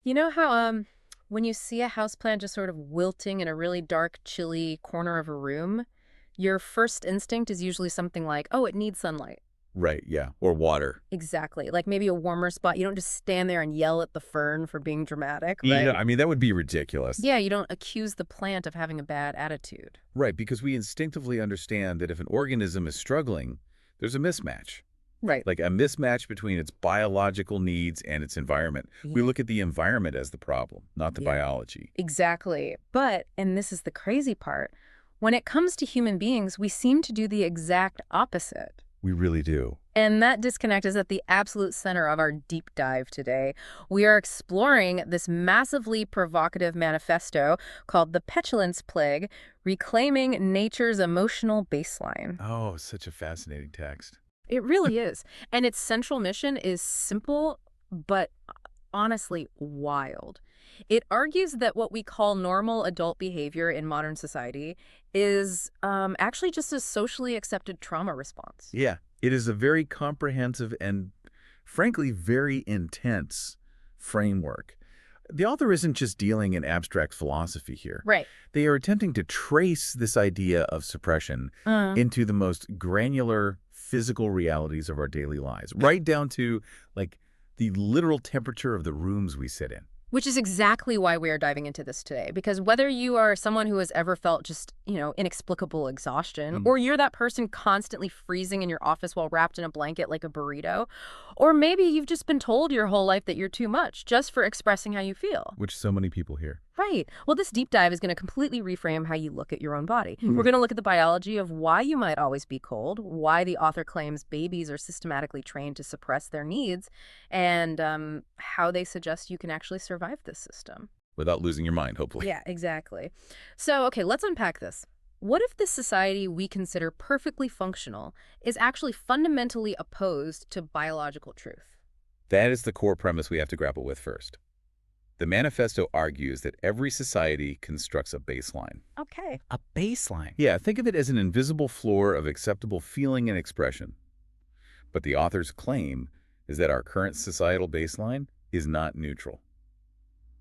You know how when you see a houseplant just sort of wilting in a really dark, chilly corner of a room, your first instinct is usually something like, "Oh, it needs sunlight." Right, yeah. Or water. Exactly. Like maybe a warmer spot. You don't just stand there and yell at the fern for being dramatic, Yeah, right? I mean, that would be ridiculous. Yeah, you don't accuse the plant of having a bad attitude. Right, because we instinctively understand that if an organism is struggling, there's a mismatch. Right. Like a mismatch between its biological needs and its environment. We Yeah. look at the environment as the problem, not the Yeah. biology. Exactly. But, and this is the crazy part, when it comes to human beings, we seem to do the exact opposite. We really do. And that disconnect is at the absolute center of our deep dive today. We are exploring this massively provocative manifesto called The Petulance Plague, Reclaiming Nature's Emotional Baseline. Oh, such a fascinating text. It really is. And its central mission is simple, but honestly wild. It argues that what we call normal adult behavior in modern society is actually just a socially accepted trauma response. Yeah, it is a very comprehensive and, frankly, very intense framework. The author isn't just dealing in abstract philosophy here. Right. They are attempting to trace this idea of suppression into the most granular physical realities of our daily lives, right down to, like, the literal temperature of the rooms we sit in. Which is exactly why we are diving into this today. Because whether you are someone who has ever felt just, inexplicable exhaustion, or you're that person constantly freezing in your office while wrapped in a blanket like a burrito, or maybe you've just been told your whole life that you're too much just for expressing how you feel. Which so many people hear. Right. Well, this deep dive is going to completely reframe how you look at your own body. We're going to look at the biology of why you might always be cold, why the author claims babies are systematically trained to suppress their needs, and how they suggest you can actually survive this system. Without losing your mind, hopefully. Yeah, exactly. So, okay, let's unpack this. What if this society we consider perfectly functional is actually fundamentally opposed to biological truth? That is the core premise we have to grapple with first. The manifesto argues that every society constructs a baseline. Okay. A baseline. Yeah, think of it as an invisible floor of acceptable feeling and expression. But the author's claim is that our current societal baseline is not neutral.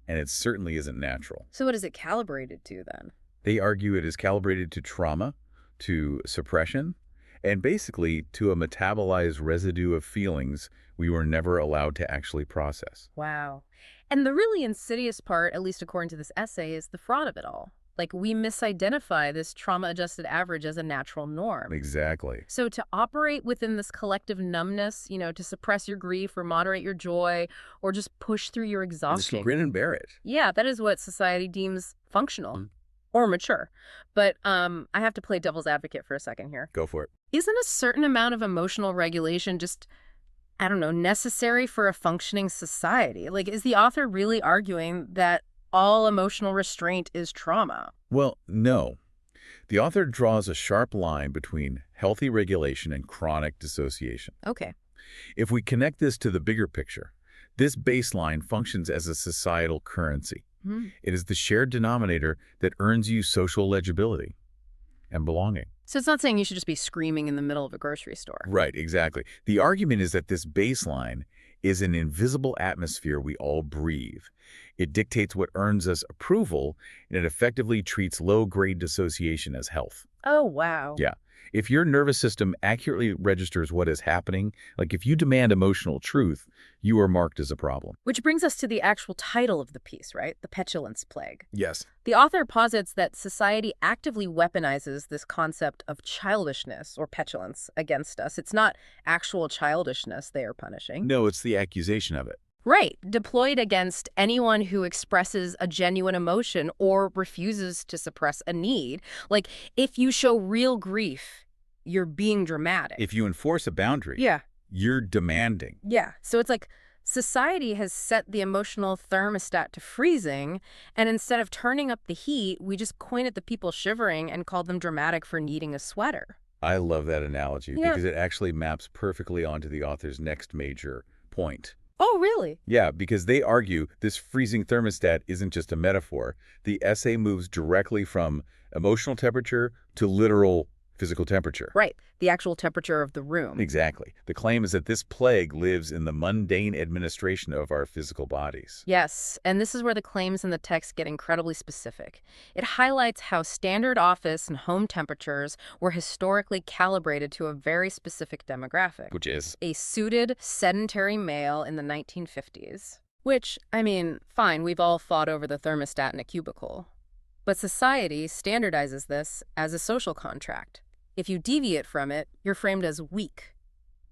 And it certainly isn't natural. So what is it calibrated to then? They argue it is calibrated to trauma, to suppression, and basically to a metabolized residue of feelings we were never allowed to actually process. Wow. And the really insidious part, at least according to this essay, is the fraud of it all. Like, we misidentify this trauma-adjusted average as a natural norm. Exactly. So to operate within this collective numbness, to suppress your grief or moderate your joy or just push through your Just exhaustion. grin and bear it. Yeah, that is what society deems functional or mature. But I have to play devil's advocate for a second here. Go for it. Isn't a certain amount of emotional regulation just, I don't know, necessary for a functioning society? Like, is the author really arguing that all emotional restraint is trauma? Well, no. The author draws a sharp line between healthy regulation and chronic dissociation. Okay. If we connect this to the bigger picture, this baseline functions as a societal currency. It is the shared denominator that earns you social legibility and belonging. So it's not saying you should just be screaming in the middle of a grocery store. Right, exactly. The argument is that this baseline is an invisible atmosphere we all breathe. It dictates what earns us approval, and it effectively treats low-grade dissociation as health. Oh, wow. Yeah. If your nervous system accurately registers what is happening, like if you demand emotional truth, you are marked as a problem. Which brings us to the actual title of the piece, right? The Petulance Plague. Yes. The author posits that society actively weaponizes this concept of childishness or petulance against us. It's not actual childishness they are punishing. No, it's the accusation of it. Right, deployed against anyone who expresses a genuine emotion or refuses to suppress a need. Like, if you show real grief, you're being dramatic. If you enforce a boundary, Yeah. you're demanding. Yeah. So it's like society has set the emotional thermostat to freezing, and instead of turning up the heat, we just point at the people shivering and call them dramatic for needing a sweater. I love that analogy Yeah. because it actually maps perfectly onto the author's next major point. Oh, really? Yeah, because they argue this freezing thermostat isn't just a metaphor. The essay moves directly from emotional temperature to literal Physical temperature. Right, the actual temperature of the room. Exactly. The claim is that this plague lives in the mundane administration of our physical bodies. Yes, and this is where the claims in the text get incredibly specific. It highlights how standard office and home temperatures were historically calibrated to a very specific demographic. Which is? A suited, sedentary male in the 1950s. Which, I mean, fine, we've all fought over the thermostat in a cubicle. But society standardizes this as a social contract. If you deviate from it, you're framed as weak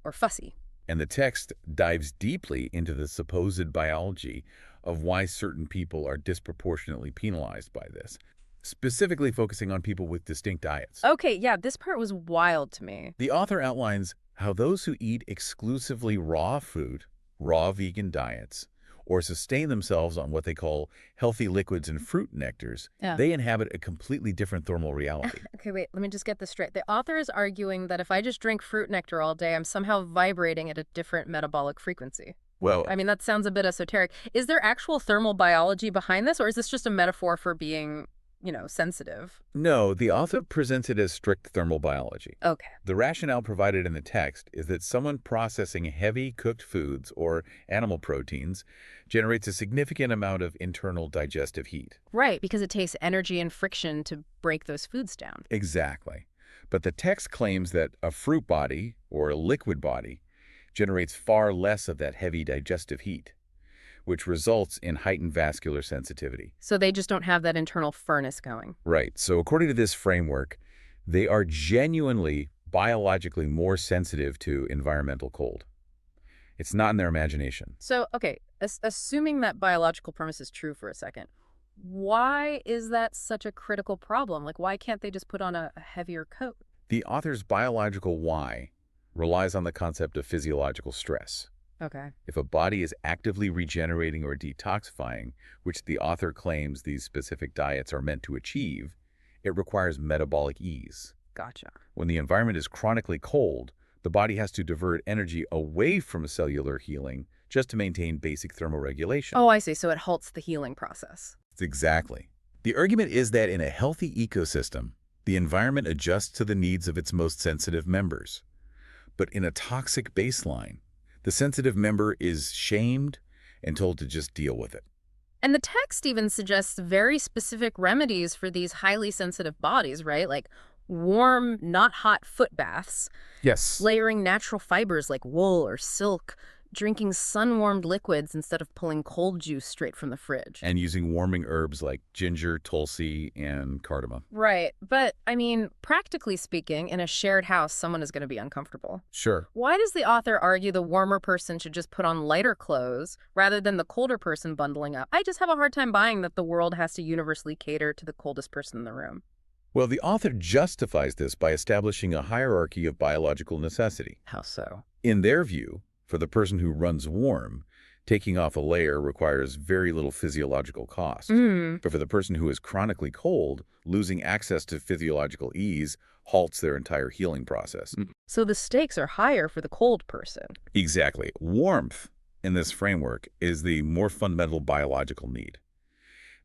or fussy. And the text dives deeply into the supposed biology of why certain people are disproportionately penalized by this, specifically focusing on people with distinct diets. Okay, yeah, this part was wild to me. The author outlines how those who eat exclusively raw food, raw vegan diets, or sustain themselves on what they call healthy liquids and fruit nectars, they inhabit a completely different thermal reality. Okay, wait, let me just get this straight. The author is arguing that if I just drink fruit nectar all day, I'm somehow vibrating at a different metabolic frequency. Well, I mean, that sounds a bit esoteric. Is there actual thermal biology behind this, or is this just a metaphor for being, sensitive? no, the author presents it as strict thermal biology. Okay. The rationale provided in the text is that someone processing heavy cooked foods or animal proteins generates a significant amount of internal digestive heat. Right, because it takes energy and friction to break those foods down. Exactly. But the text claims that a fruit body or a liquid body generates far less of that heavy digestive heat, which results in heightened vascular sensitivity. So they just don't have that internal furnace going. Right. So according to this framework, they are genuinely biologically more sensitive to environmental cold. It's not in their imagination. So, okay, assuming that biological premise is true for a second, why is that such a critical problem? Like, why can't they just put on a heavier coat? The author's biological why relies on the concept of physiological stress. Okay. If a body is actively regenerating or detoxifying, which the author claims these specific diets are meant to achieve, it requires metabolic ease. Gotcha. When the environment is chronically cold, the body has to divert energy away from cellular healing just to maintain basic thermoregulation. Oh, I see. So it halts the healing process. Exactly. The argument is that in a healthy ecosystem, the environment adjusts to the needs of its most sensitive members. But in a toxic baseline, the sensitive member is shamed and told to just deal with it. And the text even suggests very specific remedies for these highly sensitive bodies, right? Like warm, not hot foot baths, Yes. layering natural fibers like wool or silk, drinking sun-warmed liquids instead of pulling cold juice straight from the fridge. And using warming herbs like ginger, tulsi, and cardamom. Right. But, I mean, practically speaking, in a shared house, someone is going to be uncomfortable. Sure. Why does the author argue the warmer person should just put on lighter clothes rather than the colder person bundling up? I just have a hard time buying that the world has to universally cater to the coldest person in the room. Well, the author justifies this by establishing a hierarchy of biological necessity. How so? In their view, for the person who runs warm, taking off a layer requires very little physiological cost. But for the person who is chronically cold, losing access to physiological ease halts their entire healing process. So the stakes are higher for the cold person. Exactly. Warmth, in this framework, is the more fundamental biological need.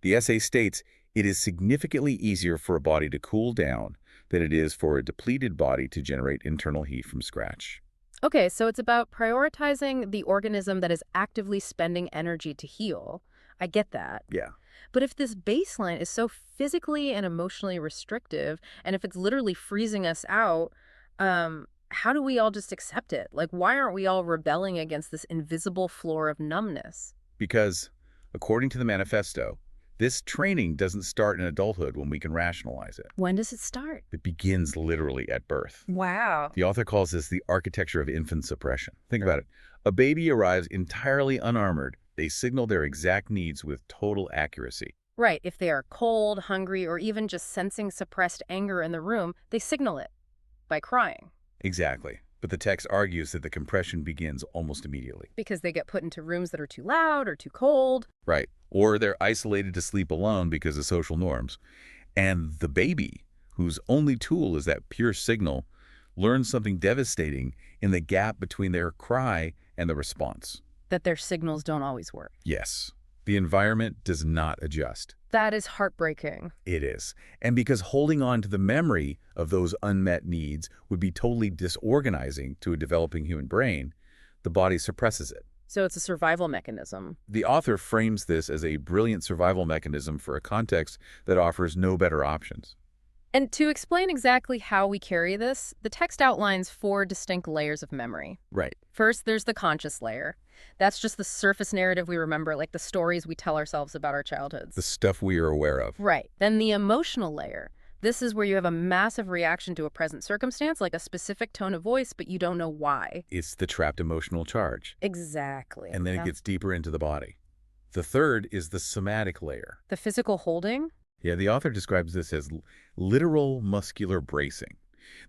The essay states it is significantly easier for a body to cool down than it is for a depleted body to generate internal heat from scratch. Okay, so it's about prioritizing the organism that is actively spending energy to heal. I get that. Yeah. But if this baseline is so physically and emotionally restrictive, and if it's literally freezing us out, how do we all just accept it? Like, why aren't we all rebelling against this invisible floor of numbness? Because, according to the manifesto, this training doesn't start in adulthood when we can rationalize it. When does it start? It begins literally at birth. Wow. The author calls this the architecture of infant suppression. Think about it. A baby arrives entirely unarmored. They signal their exact needs with total accuracy. Right. If they are cold, hungry, or even just sensing suppressed anger in the room, they signal it by crying. Exactly. But the text argues that the compression begins almost immediately. Because they get put into rooms that are too loud or too cold. Right. Or they're isolated to sleep alone because of social norms. And the baby, whose only tool is that pure signal, learns something devastating in the gap between their cry and the response. That their signals don't always work. Yes. The environment does not adjust. That is heartbreaking. It is. And because holding on to the memory of those unmet needs would be totally disorganizing to a developing human brain, the body suppresses it. So it's a survival mechanism. The author frames this as a brilliant survival mechanism for a context that offers no better options. And to explain exactly how we carry this, the text outlines 4 distinct layers of memory. Right. First, there's the conscious layer. That's just the surface narrative we remember, like the stories we tell ourselves about our childhoods. The stuff we are aware of. Right. Then the emotional layer. This is where you have a massive reaction to a present circumstance, like a specific tone of voice, but you don't know why. It's the trapped emotional charge. Exactly. And then it gets deeper into the body. The third is the somatic layer. The physical holding? Yeah, the author describes this as literal muscular bracing.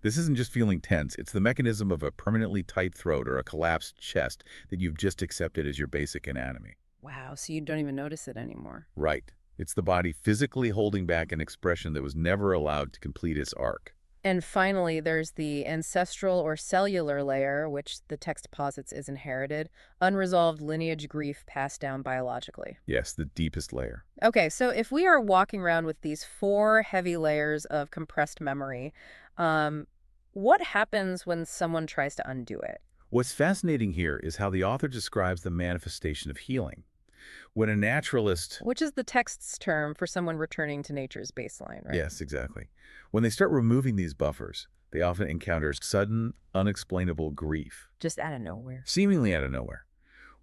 This isn't just feeling tense. It's the mechanism of a permanently tight throat or a collapsed chest that you've just accepted as your basic anatomy. Wow, so you don't even notice it anymore. Right. It's the body physically holding back an expression that was never allowed to complete its arc. And finally, there's the ancestral or cellular layer, which the text posits is inherited, unresolved lineage grief passed down biologically. Yes, the deepest layer. Okay, so if we are walking around with these 4 heavy layers of compressed memory, what happens when someone tries to undo it? What's fascinating here is how the author describes the manifestation of healing. When a naturalist... Which is the text's term for someone returning to nature's baseline, right? Yes, exactly. When they start removing these buffers, they often encounter sudden, unexplainable grief. Just out of nowhere. Seemingly out of nowhere.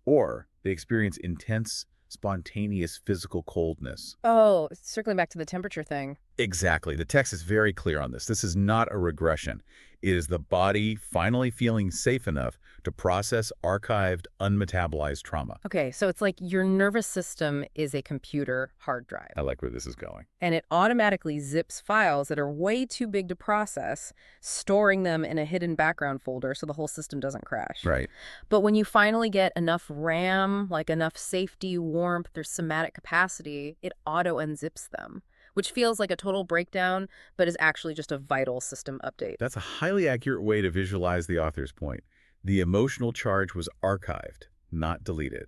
Or they experience intense, spontaneous physical coldness. Oh, circling back to the temperature thing. Exactly. The text is very clear on this. This is not a regression. It is the body finally feeling safe enough to process archived, unmetabolized trauma. Okay, so it's like your nervous system is a computer hard drive. I like where this is going. And it automatically zips files that are way too big to process, storing them in a hidden background folder so the whole system doesn't crash. Right. But when you finally get enough RAM, like enough safety, warmth, or somatic capacity, it auto-unzips them, which feels like a total breakdown, but is actually just a vital system update. That's a highly accurate way to visualize the author's point. The emotional charge was archived, not deleted.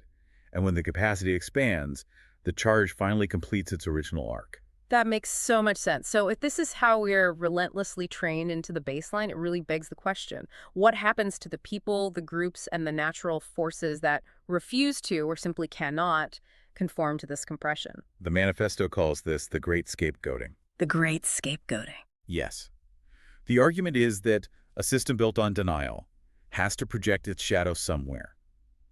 And when the capacity expands, the charge finally completes its original arc. That makes so much sense. So if this is how we're relentlessly trained into the baseline, it really begs the question, what happens to the people, the groups, and the natural forces that refuse to or simply cannot conform to this compression? The manifesto calls this the great scapegoating. The great scapegoating. Yes. The argument is that a system built on denial has to project its shadow somewhere.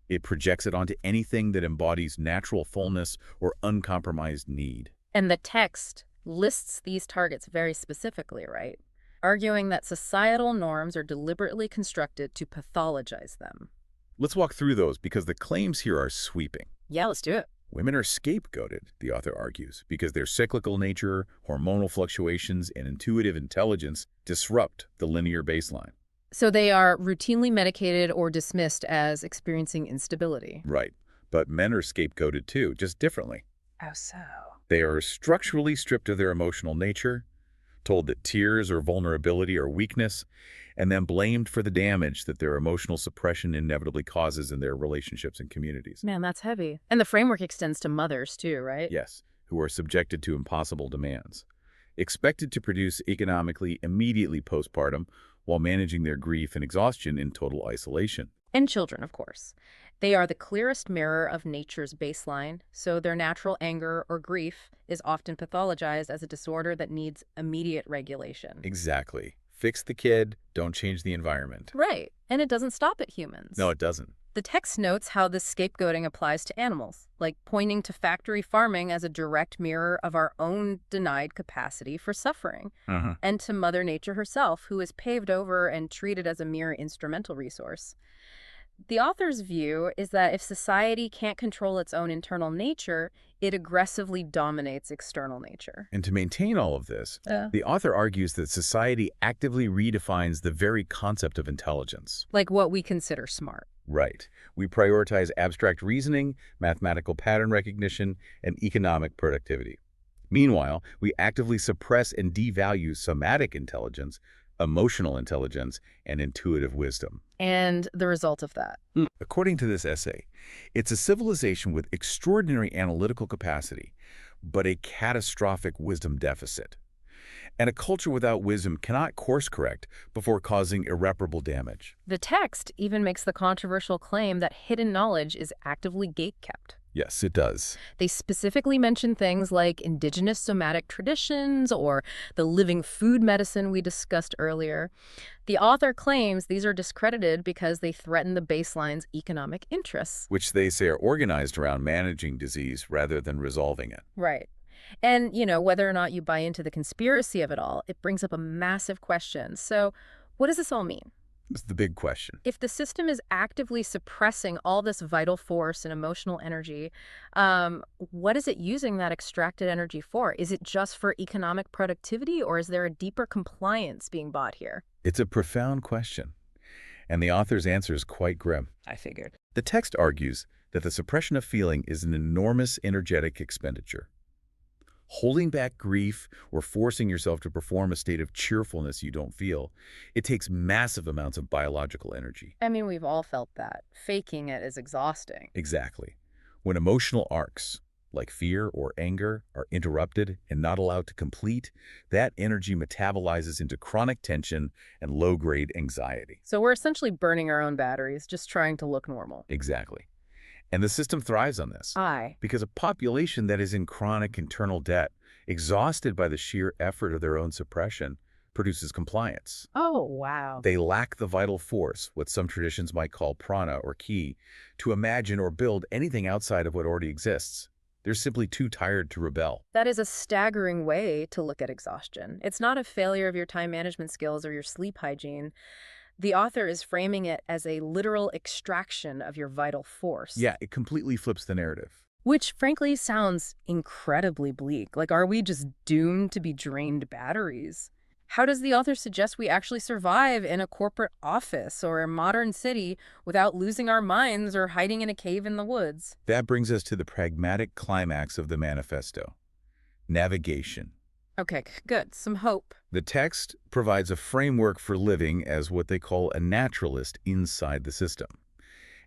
It projects it onto anything that embodies natural fullness or uncompromised need. And the text lists these targets very specifically, right? Arguing that societal norms are deliberately constructed to pathologize them. Let's walk through those because the claims here are sweeping. Yeah, let's do it. Women are scapegoated, the author argues, because their cyclical nature, hormonal fluctuations, and intuitive intelligence disrupt the linear baseline. So they are routinely medicated or dismissed as experiencing instability. Right. But men are scapegoated too, just differently. Oh, so? They are structurally stripped of their emotional nature, told that tears or vulnerability are weakness, and then blamed for the damage that their emotional suppression inevitably causes in their relationships and communities. Man, that's heavy. And the framework extends to mothers too, right? Yes, who are subjected to impossible demands. Expected to produce economically immediately postpartum while managing their grief and exhaustion in total isolation. And children, of course. They are the clearest mirror of nature's baseline, so their natural anger or grief is often pathologized as a disorder that needs immediate regulation. Exactly. Fix the kid, don't change the environment. Right. And it doesn't stop at humans. No, it doesn't. The text notes how this scapegoating applies to animals, like pointing to factory farming as a direct mirror of our own denied capacity for suffering, and to Mother Nature herself, who is paved over and treated as a mere instrumental resource. The author's view is that if society can't control its own internal nature, it aggressively dominates external nature. And to maintain all of this, the author argues that society actively redefines the very concept of intelligence. Like what we consider smart. Right. We prioritize abstract reasoning, mathematical pattern recognition, and economic productivity. Meanwhile, we actively suppress and devalue somatic intelligence, emotional intelligence, and intuitive wisdom. And the result of that. According to this essay, it's a civilization with extraordinary analytical capacity, but a catastrophic wisdom deficit. And a culture without wisdom cannot course correct before causing irreparable damage. The text even makes the controversial claim that hidden knowledge is actively gatekept. Yes, it does. They specifically mention things like indigenous somatic traditions or the living food medicine we discussed earlier. The author claims these are discredited because they threaten the baseline's economic interests. Which they say are organized around managing disease rather than resolving it. Right. And, whether or not you buy into the conspiracy of it all, it brings up a massive question. So what does this all mean? It's the big question. If the system is actively suppressing all this vital force and emotional energy, what is it using that extracted energy for? Is it just for economic productivity, or is there a deeper compliance being bought here? It's a profound question, and the author's answer is quite grim. I figured. The text argues that the suppression of feeling is an enormous energetic expenditure. Holding back grief or forcing yourself to perform a state of cheerfulness you don't feel, it takes massive amounts of biological energy. I mean, we've all felt that. Faking it is exhausting. Exactly. When emotional arcs, like fear or anger, are interrupted and not allowed to complete, that energy metabolizes into chronic tension and low-grade anxiety. So we're essentially burning our own batteries, just trying to look normal. Exactly. And the system thrives on this. Because a population that is in chronic internal debt, exhausted by the sheer effort of their own suppression, produces compliance. Oh, wow. They lack the vital force, what some traditions might call prana or ki, to imagine or build anything outside of what already exists. They're simply too tired to rebel. That is a staggering way to look at exhaustion. It's not a failure of your time management skills or your sleep hygiene. The author is framing it as a literal extraction of your vital force. Yeah, it completely flips the narrative. Which, frankly, sounds incredibly bleak. Like, are we just doomed to be drained batteries? How does the author suggest we actually survive in a corporate office or a modern city without losing our minds or hiding in a cave in the woods? That brings us to the pragmatic climax of the manifesto: navigation. Okay, good. Some hope. The text provides a framework for living as what they call a naturalist inside the system.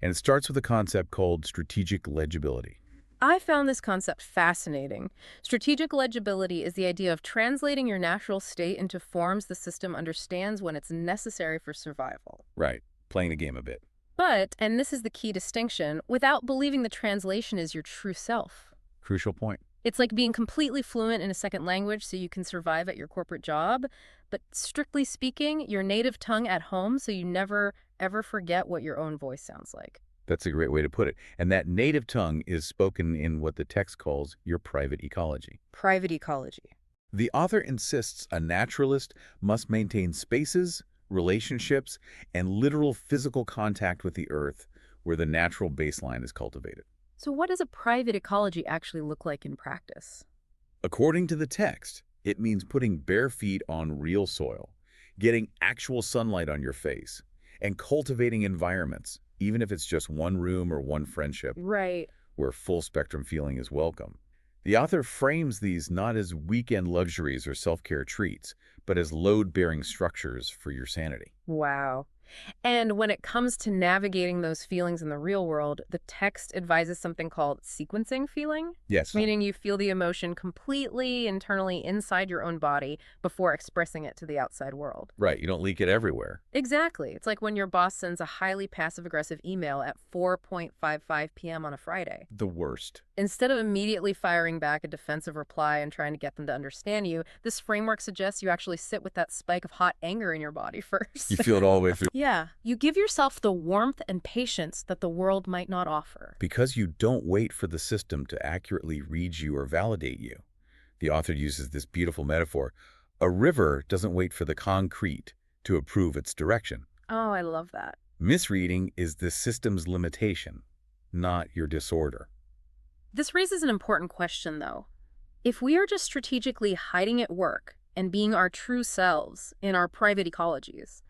And it starts with a concept called strategic legibility. I found this concept fascinating. Strategic legibility is the idea of translating your natural state into forms the system understands when it's necessary for survival. Right, playing the game a bit. But, and this is the key distinction, without believing the translation is your true self. Crucial point. It's like being completely fluent in a second language so you can survive at your corporate job, but strictly speaking, your native tongue at home so you never, ever forget what your own voice sounds like. That's a great way to put it. And that native tongue is spoken in what the text calls your private ecology. Private ecology. The author insists a naturalist must maintain spaces, relationships, and literal physical contact with the earth where the natural baseline is cultivated. So what does a private ecology actually look like in practice? According to the text, it means putting bare feet on real soil, getting actual sunlight on your face, and cultivating environments, even if it's just one room or one friendship, Right. where full spectrum feeling is welcome. The author frames these not as weekend luxuries or self-care treats, but as load-bearing structures for your sanity. Wow. And when it comes to navigating those feelings in the real world, the text advises something called sequencing feeling, Yes. meaning you feel the emotion completely internally inside your own body before expressing it to the outside world. Right, you don't leak it everywhere. Exactly. It's like when your boss sends a highly passive-aggressive email at 4:55 p.m. on a Friday. The worst. Instead of immediately firing back a defensive reply and trying to get them to understand you, this framework suggests you actually sit with that spike of hot anger in your body first. You feel it all the way through. Yeah, you give yourself the warmth and patience that the world might not offer. Because you don't wait for the system to accurately read you or validate you. The author uses this beautiful metaphor. A river doesn't wait for the concrete to approve its direction. Oh, I love that. Misreading is the system's limitation, not your disorder. This raises an important question, though. If we are just strategically hiding at work and being our true selves in our private ecologies,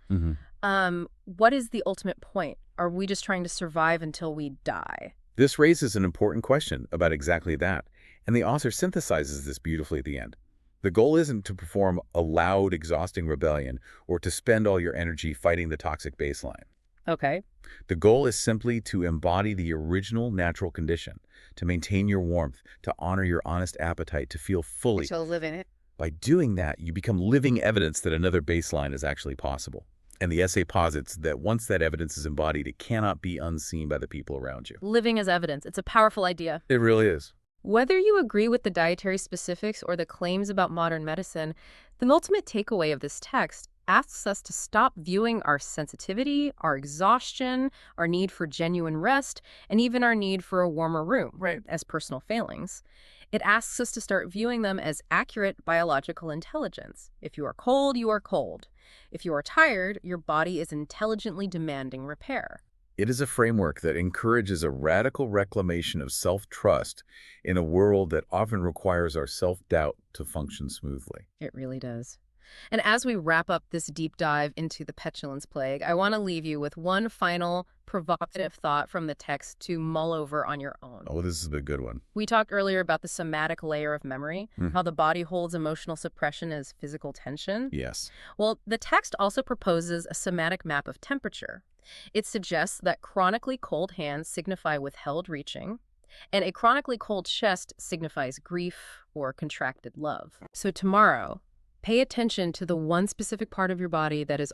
what is the ultimate point? Are we just trying to survive until we die? This raises an important question about exactly that, and the author synthesizes this beautifully at the end. The goal isn't to perform a loud, exhausting rebellion or to spend all your energy fighting the toxic baseline. Okay. The goal is simply to embody the original natural condition, to maintain your warmth, to honor your honest appetite, to feel fully. To live in it. By doing that, you become living evidence that another baseline is actually possible. And the essay posits that once that evidence is embodied, it cannot be unseen by the people around you. Living as evidence. It's a powerful idea. It really is. Whether you agree with the dietary specifics or the claims about modern medicine, the ultimate takeaway of this text asks us to stop viewing our sensitivity, our exhaustion, our need for genuine rest, and even our need for a warmer room as personal failings. It asks us to start viewing them as accurate biological intelligence. If you are cold, you are cold. If you are tired, your body is intelligently demanding repair. It is a framework that encourages a radical reclamation of self-trust in a world that often requires our self-doubt to function smoothly. It really does. And as we wrap up this deep dive into the petulance plague, I want to leave you with one final provocative thought from the text to mull over on your own. Oh, this is a good one. We talked earlier about the somatic layer of memory, Mm. how the body holds emotional suppression as physical tension. Yes. Well, the text also proposes a somatic map of temperature. It suggests that chronically cold hands signify withheld reaching, and a chronically cold chest signifies grief or contracted love. So tomorrow, pay attention to the one specific part of your body that is